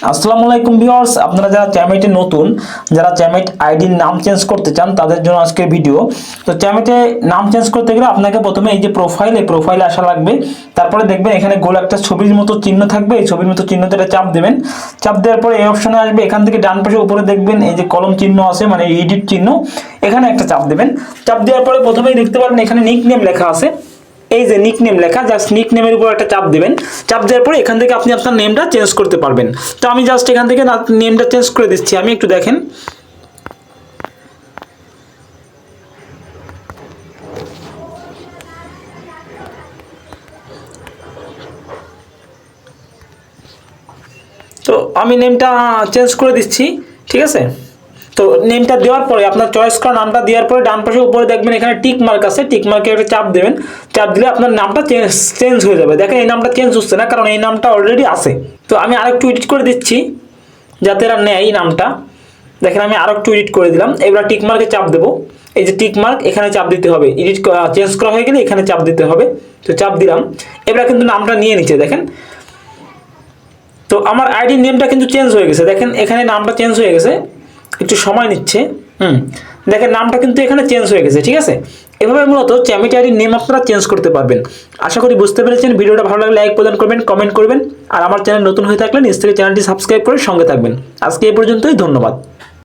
আসসালামু আলাইকুম ভিউয়ার্স, আপনারা যারা চ্যামেটে নতুন, যারা চ্যামেট আইডির নাম চেঞ্জ করতে চান তাদের জন্য আজকের ভিডিও। তো চ্যামেটে নাম চেঞ্জ করতে গেলে আপনাকে প্রথমে এই যে প্রোফাইলে আসা লাগবে। তারপরে দেখবেন এখানে গোল একটা ছবির মতো চিহ্ন থাকবে, এই ছবির মতো চিহ্নতে এটা চাপ দেবেন। চাপ দেওয়ার পরে এই অপশনে আসবে, এখান থেকে ডান পাশে উপরে দেখবেন এই যে কলম চিহ্ন আছে, মানে এডিট চিহ্ন, এখানে একটা চাপ দেবেন। চাপ দেওয়ার পরে প্রথমেই দেখতে পারবেন এখানে নিকনেম লেখা আছে, এই যে নিকনেম লেখা, জাস্ট নিকনেমের উপর একটা চাপ দিবেন। চাপ দেওয়ার পরে এখান থেকে আপনি আপনার নেমটা চেঞ্জ করতে পারবেন। তো আমি জাস্ট এখান থেকে নেমটা চেঞ্জ করে দিচ্ছি, আমি একটু দেখেন। তো আমি নেমটা চেঞ্জ করে দিচ্ছি, ঠিক আছে। তো নেমটা দেওয়ার পরে আপনার চয়েস করা নামটা দেওয়ার পরে ডান পাশে উপরে দেখবেন এখানে টিক মার্ক আছে, টিক মার্কে একটা চাপ দেবেন। চাপ দিলে আপনার নামটা চেঞ্জ হয়ে যাবে। দেখেন এই নামটা চেঞ্জ হচ্ছে না, কারণ এই নামটা অলরেডি আছে। তো আমি আরেকটু এডিট করে দিচ্ছি যাতে এরা নেয় এই নামটা। দেখেন আমি আরেকটু এডিট করে দিলাম। এবার টিক মার্কে চাপ দেবো, এই যে টিক মার্ক, এখানে চাপ দিতে হবে। এডিট চেঞ্জ করা হয়ে গেলে এখানে চাপ দিতে হবে। তো চাপ দিলাম, এবার কিন্তু নামটা নিয়ে নিচ্ছে দেখেন। তো আমার আইডি নেমটা কিন্তু চেঞ্জ হয়ে গেছে, দেখেন এখানে নামটা চেঞ্জ হয়ে গেছে, একটু সময় নিচ্ছে। দেখেন নামটা কিন্তু এখানে চেঞ্জ হয়ে গেছে, ঠিক আছে। এভাবে মূলত চ্যামেট আইডির নেম আপনারা চেঞ্জ করতে পারবেন। আশা করি বুঝতে পেরেছেন। ভিডিওটা ভালো লাগলে লাইক প্রদান করবেন, কমেন্ট করবেন, আর আমার চ্যানেল নতুন হয়ে থাকলে নিজ থেকে চ্যানেলটি সাবস্ক্রাইব করে সঙ্গে থাকবেন। আজকে এই পর্যন্তই, ধন্যবাদ।